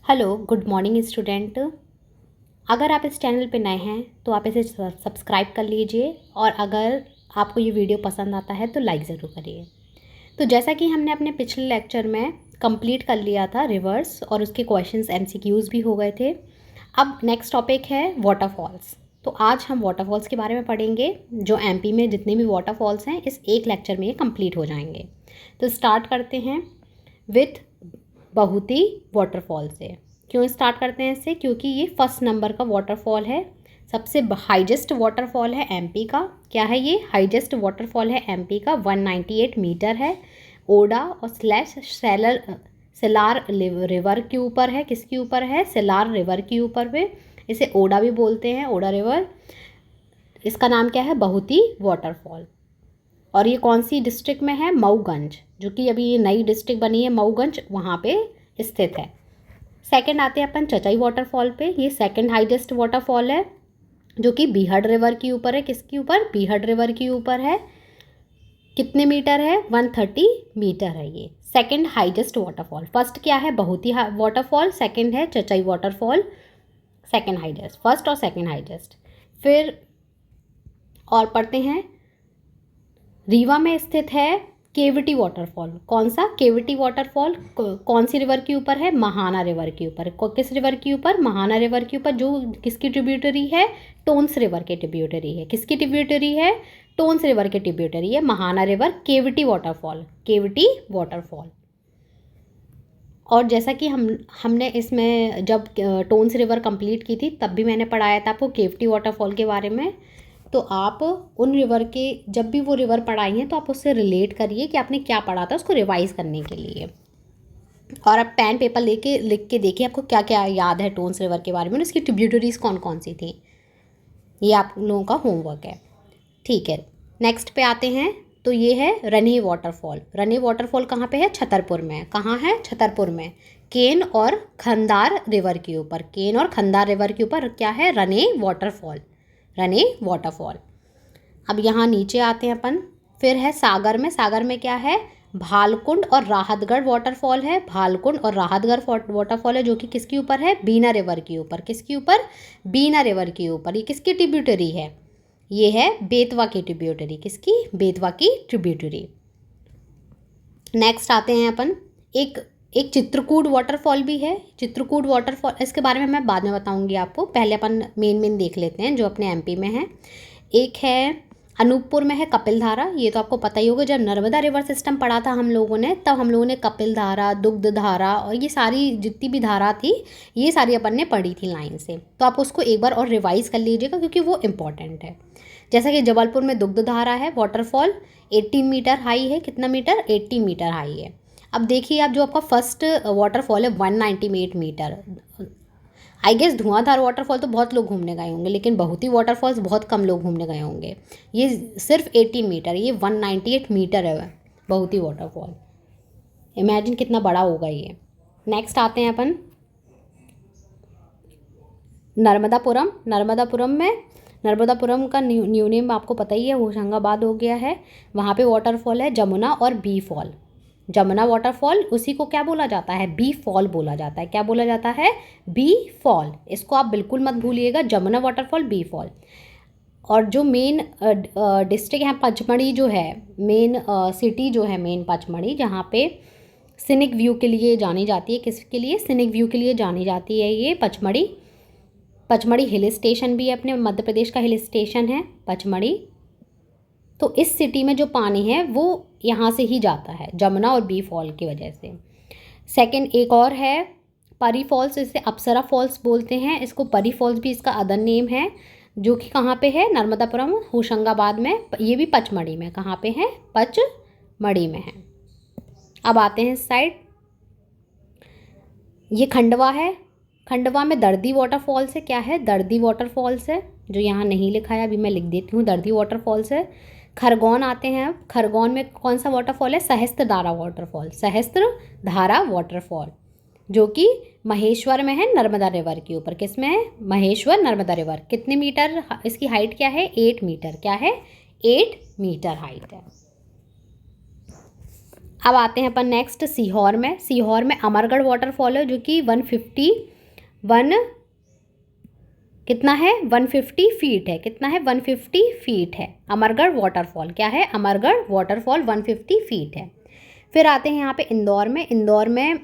Hello good morning student. अगर आप इस चैनल पे नए हैं तो आप इसे सब्सक्राइब कर लीजिए और अगर आपको ये वीडियो पसंद आता है तो लाइक ज़रूर करिए। तो जैसा कि हमने अपने पिछले लेक्चर में कंप्लीट कर लिया था रिवर्स और उसके क्वेश्चंस एमसीक्यूज़ भी हो गए थे। अब नेक्स्ट टॉपिक है वाटरफॉल्स। तो आज हम वाटरफॉल्स के बारे में पढ़ेंगे। जो एमपी में जितने भी वाटरफॉल्स हैं इस एक लेक्चर में ये कंप्लीट हो जाएंगे। तो स्टार्ट करते हैं विथ बहुती वाटरफॉल से। क्यों स्टार्ट करते हैं इससे? क्योंकि ये फर्स्ट नंबर का वाटरफॉल है, सबसे हाईजेस्ट वाटरफॉल है एमपी का। क्या है ये? हाईजेस्ट वाटरफॉल है एमपी का, 198 मीटर है। ओडा और स्लैश सेलार रिवर के ऊपर है। किसके ऊपर है? सेलार रिवर के ऊपर पे। इसे ओडा भी बोलते हैं, ओडा रिवर। इसका नाम क्या है? बहुती वाटरफॉल। और ये कौन सी डिस्ट्रिक्ट में है? मऊगंज, जो कि अभी ये नई डिस्ट्रिक्ट बनी है मऊगंज, वहाँ पे स्थित है। सेकंड आते हैं अपन चचाई वाटरफॉल पे। ये सेकंड हाईएस्ट वाटरफॉल है जो कि बीहड़ रिवर के ऊपर है। किसके ऊपर? बीहड़ रिवर के ऊपर है। कितने मीटर है? 130 मीटर है ये सेकंड हाईएस्ट वाटरफॉल। फर्स्ट क्या है? बहुती वाटरफॉल। सेकंड है Chachai waterfall, second highest. First और सेकंड हाईएस्ट। फिर और पढ़ते हैं, रीवा में स्थित है केवटी वाटरफॉल। कौन सा? केवटी वाटरफॉल। कौन सी रिवर के ऊपर है? महाना रिवर के ऊपर। किस रिवर के ऊपर? महाना रिवर के ऊपर, जो किसकी ट्रिब्यूटरी है? टोन्स रिवर के ट्रिब्यूटरी है। किसकी ट्रिब्यूटरी है? टोन्स रिवर के ट्रिब्यूटरी है Mahana river. Keoti waterfall, Keoti waterfall. और जैसा कि हमने इसमें जब टोन्स रिवर कंप्लीट की थी तब भी मैंने पढ़ाया था आपको केवटी वाटरफॉल के बारे में। तो आप उन रिवर के, जब भी वो रिवर पढ़ाई हैं तो आप उससे रिलेट करिए कि आपने क्या पढ़ा था, उसको रिवाइज़ करने के लिए। और आप पेन पेपर लेके लिख के देखिए आपको क्या क्या याद है टोन्स रिवर के बारे में और उसकी ट्रिब्यूटरीज़ कौन कौन सी थी। ये आप लोगों का होमवर्क है, ठीक है। नेक्स्ट पे आते हैं, तो ये है रनी वाटरफॉल। रनी वाटरफॉल कहाँ पे है? छतरपुर में। कहाँ है? छतरपुर में। केन और खंदार रिवर के ऊपर। केन और खंदार रिवर के ऊपर क्या है? Runny waterfall, runny waterfall. अब यहाँ नीचे आते हैं अपन। फिर है सागर में। सागर में क्या है? भालकुंड और राहतगढ़ वाटरफॉल है। भालकुंड और राहतगढ़ वाटरफॉल है, जो कि किसके ऊपर है? बीना रिवर के ऊपर। किसके ऊपर? बीना रिवर के ऊपर। ये किसकी ट्रिब्यूटरी है? ये है बेतवा की ट्रिब्यूटरी। किसकी? बेतवा की ट्रिब्यूटरी। नेक्स्ट आते हैं अपन, एक चित्रकूट वाटरफॉल भी है। चित्रकूट वाटरफॉल, इसके बारे में मैं बाद में बताऊंगी आपको। पहले अपन मेन देख लेते हैं जो अपने एमपी में है। एक है अनूपपुर में है कपिलधारा। ये तो आपको पता ही होगा, जब नर्मदा रिवर सिस्टम पढ़ा था हम लोगों ने तब हम लोगों ने कपिलधारा, दुग्धधारा और ये सारी जितनी भी धारा थी ये सारी अपन ने पढ़ी थी लाइन से। तो आप उसको एक बार और रिवाइज़ कर लीजिएगा क्योंकि वो इम्पॉर्टेंट है। जैसा कि जबलपुर में दुग्धधारा है वाटरफॉल, 18 मीटर हाई है। कितना मीटर? 18 मीटर हाई है। अब देखिए आप, जो आपका फर्स्ट वाटरफॉल है 198 metre. I guess Dhuandhar waterfall तो बहुत लोग घूमने गए होंगे, लेकिन बहुती वाटरफॉल्स बहुत कम लोग घूमने गए होंगे। ये सिर्फ 18 मीटर, ये 198 मीटर है बहुती वाटरफॉल। इमेजिन कितना बड़ा होगा ये। नेक्स्ट आते हैं अपन नर्मदापुरम। नर्मदापुरम का न्यू नेम आपको पता ही है, होशंगाबाद हो गया है। वहाँ पे वाटरफॉल है जमुना और बी फॉल। जमुना वाटरफॉल, उसी को क्या बोला जाता है? बी फॉल बोला जाता है। क्या बोला जाता है? Befall. इसको आप बिल्कुल मत भूलिएगा, जमुना वाटरफॉल, बी फॉल। और जो मेन डिस्ट्रिक्ट है पचमढ़ी, जो है मेन सिटी जो है मेन पचमढ़ी, जहाँ पे सिनिक व्यू के लिए जानी जाती है। किसके लिए? सिनिक व्यू के लिए जानी जाती है ये पचमढ़ी। पचमढ़ी हिल स्टेशन भी है, अपने मध्य प्रदेश का हिल स्टेशन है पचमढ़ी। तो इस सिटी में जो पानी है वो यहाँ से ही जाता है, जमुना और बी फॉल की वजह से। सेकंड एक और है परी फॉल्स, इसे अप्सरा फॉल्स बोलते हैं। इसको परी फॉल्स भी इसका अदर नेम है, जो कि कहाँ पे है? नर्मदापुरम, होशंगाबाद में। ये भी पचमढ़ी में। कहाँ पे है? पचमढ़ी में है। अब आते हैं इस साइड, ये खंडवा है। खंडवा में दर्दी वाटरफॉल्स है। क्या है? दर्दी वाटरफॉल्स है, जो यहाँ नहीं लिखा है, अभी मैं लिख देती हूँ। दर्दी वाटरफॉल्स है। खरगोन आते हैं अब। खरगोन में कौन सा वाटरफॉल है? सहस्त्रधारा वाटरफॉल। सहस्त्रधारा वाटरफॉल, जो कि महेश्वर में है, नर्मदा रिवर के ऊपर। किस में है? महेश्वर, नर्मदा रिवर। कितने मीटर इसकी हाइट क्या है? 8 मीटर। क्या है? 8 मीटर हाइट है। अब आते हैं अपन नेक्स्ट सीहोर में। सीहोर में अमरगढ़ वाटरफॉल है जो कि 151 कितना है 150 फीट है। कितना है 150 फीट है अमरगढ़ वाटरफॉल। क्या है अमरगढ़ वाटरफॉल 150 फीट है। फिर आते हैं यहाँ पे इंदौर में। इंदौर में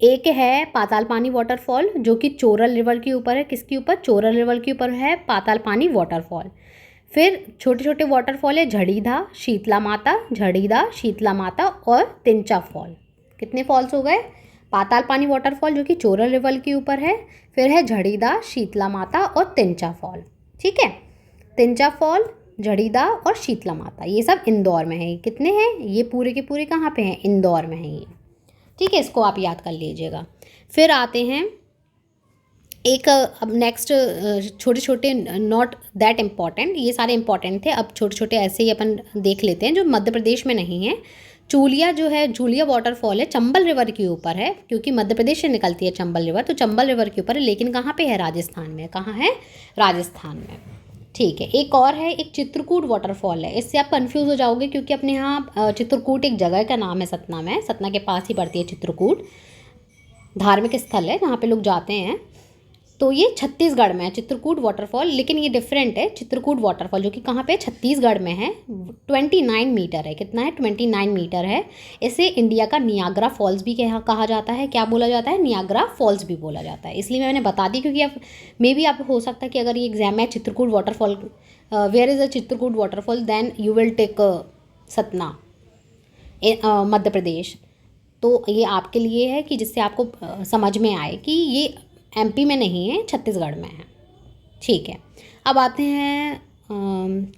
एक है पाताल पानी वाटरफॉल जो कि चोरल रिवर के ऊपर है। किसके ऊपर? चोरल रिवर के ऊपर है पाताल पानी वाटरफॉल। फिर छोटे छोटे वाटरफॉल है झड़ीदा, शीतला माता, झड़ीदा, शीतला माता और तिंचा फॉल। कितने फॉल्स हो गए? पाताल पानी वाटरफॉल जो कि चोरल रिवर के ऊपर है, फिर है झड़ीदा, शीतला माता और तिंचा फॉल। ठीक है, तिंचा फॉल, झड़ीदा और शीतला माता, ये सब इंदौर में है। कितने हैं ये? पूरे के पूरे कहाँ पे हैं? इंदौर में हैं ये। ठीक है, इसको आप याद कर लीजिएगा। फिर आते हैं एक, अब नेक्स्ट छोटे छोटे नॉट दैट इम्पॉर्टेंट, ये सारे इम्पॉर्टेंट थे। अब छोटे छोटे ऐसे ही अपन देख लेते हैं जो मध्य प्रदेश में नहीं है। चूलिया जो है, चूलिया वाटरफॉल है, चंबल रिवर के ऊपर है, क्योंकि मध्य प्रदेश से निकलती है चंबल रिवर, तो चंबल रिवर के ऊपर है। लेकिन कहाँ पे है? राजस्थान में। कहाँ है? राजस्थान में। ठीक है, एक और है, एक चित्रकूट वाटरफॉल है। इससे आप कंफ्यूज हो जाओगे क्योंकि अपने यहाँ चित्रकूट एक जगह का नाम है, सतना में। सतना के पास ही पड़ती है चित्रकूट, धार्मिक स्थल है जहाँ पे लोग जाते हैं। तो ये छत्तीसगढ़ में है चित्रकूट वाटरफॉल, लेकिन ये डिफरेंट है। चित्रकूट वाटरफॉल जो कि कहाँ पे? छत्तीसगढ़ में है। 29 मीटर है। कितना है? 29 मीटर है। इसे इंडिया का नियाग्रा फॉल्स भी कहा जाता है। क्या बोला जाता है? नियाग्रा फॉल्स भी बोला जाता है। इसलिए मैंने बता दी क्योंकि अब मे बी आप हो सकता है कि अगर ये एग्जाम है Chitrakoot waterfall, where is a Chitrakoot waterfall, then you will take Satna, Madhya Pradesh. तो ये आपके लिए है कि जिससे आपको समझ में आए कि ये एमपी में नहीं है, छत्तीसगढ़ में है। ठीक है, अब आते हैं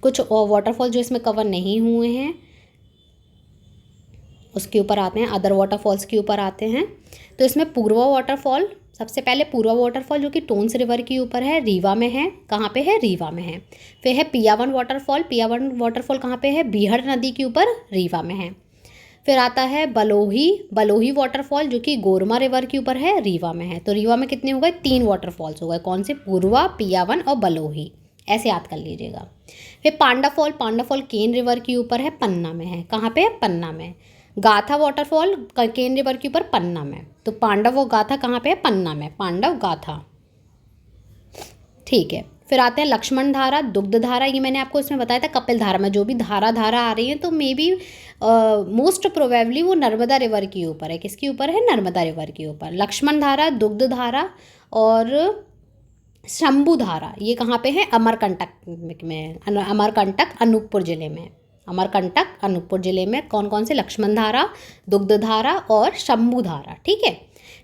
कुछ और वाटरफॉल जो इसमें कवर नहीं हुए हैं, उसके ऊपर आते हैं। अदर वाटरफॉल्स के ऊपर आते हैं। तो इसमें पूर्वा वाटरफॉल, सबसे पहले पूर्वा वाटरफॉल जो कि टोन्स रिवर के ऊपर है, रीवा में है। कहाँ पे है? रीवा में है। फिर है पियावन वाटरफॉल। पियावन वाटरफॉल कहाँ पे है? बीहड़ नदी के ऊपर, रीवा में है। फिर आता है बलोही वाटरफॉल जो कि गोरमा रिवर के ऊपर है, रीवा में है। तो रीवा में कितने हो गए? 3 वाटरफॉल्स हो गए। कौन से? पूर्वा, पियावन और बलोही। ऐसे याद कर लीजिएगा। फिर पांडाफॉल केन रिवर के ऊपर है, पन्ना में है। कहाँ पे है? पन्ना में। गाथा वाटरफॉल केन रिवर के ऊपर, पन्ना में। तो पांडव और गाथा कहाँ पे है? पन्ना में। पांडव गाथा। ठीक है, फिर आते हैं लक्ष्मण धारा, दुग्ध धारा। ये मैंने आपको इसमें बताया था कपिल धारा में जो भी धारा आ रही है, तो मे बी मोस्ट प्रोबेबली वो नर्मदा रिवर के ऊपर है। किसके ऊपर है? नर्मदा रिवर के ऊपर। लक्ष्मण धारा, दुग्ध धारा और शंभू धारा, ये कहाँ पे है? अमरकंटक में। अमरकंटक अनूपपुर ज़िले में। अमरकंटक अनूपपुर ज़िले में कौन कौन से? लक्ष्मण धारा, दुग्ध धारा और शंभू धारा। ठीक है,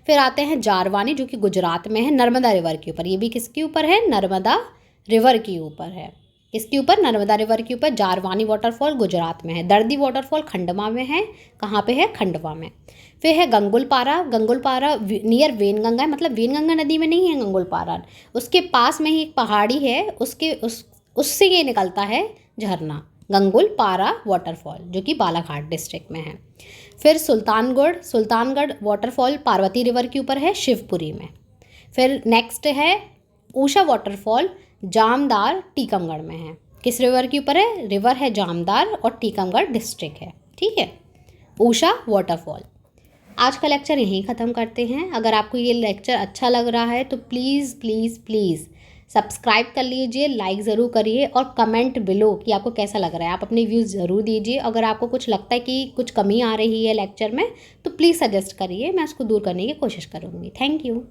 फिर आते हैं जारवानी जो कि गुजरात में है, नर्मदा रिवर के ऊपर। ये भी किसके ऊपर है? नर्मदा रिवर के ऊपर है। किसके ऊपर? नर्मदा रिवर के ऊपर। जारवानी वाटरफॉल गुजरात में है। दर्दी वाटरफॉल खंडवा में है। कहाँ पे है? खंडवा में। फिर है गंगुलपारा नियर वेनगंगा, मतलब वेनगंगा नदी में नहीं है गंगुलपारा, उसके पास में ही एक पहाड़ी है, उससे ये निकलता है झरना, गंगुलपारा वाटरफॉल जो कि बालाघाट डिस्ट्रिक्ट में है। फिर सुल्तानगढ़ वाटरफॉल पार्वती रिवर के ऊपर है, शिवपुरी में। फिर नेक्स्ट है ऊषा वाटरफॉल, जामदार टीकमगढ़ में है। किस रिवर के ऊपर है? रिवर है जामदार और टीकमगढ़ डिस्ट्रिक्ट है। ठीक है, ऊषा वाटरफॉल। आज का लेक्चर यहीं ख़त्म करते हैं। अगर आपको ये लेक्चर अच्छा लग रहा है तो प्लीज़ प्लीज़ प्लीज़ सब्सक्राइब कर लीजिए, लाइक ज़रूर करिए और कमेंट बिलो कि आपको कैसा लग रहा है। आप अपने व्यूज़ ज़रूर दीजिए। अगर आपको कुछ लगता है कि कुछ कमी आ रही है लेक्चर में तो प्लीज़ सजेस्ट करिए, मैं उसको दूर करने की कोशिश करूँगी। Thank you.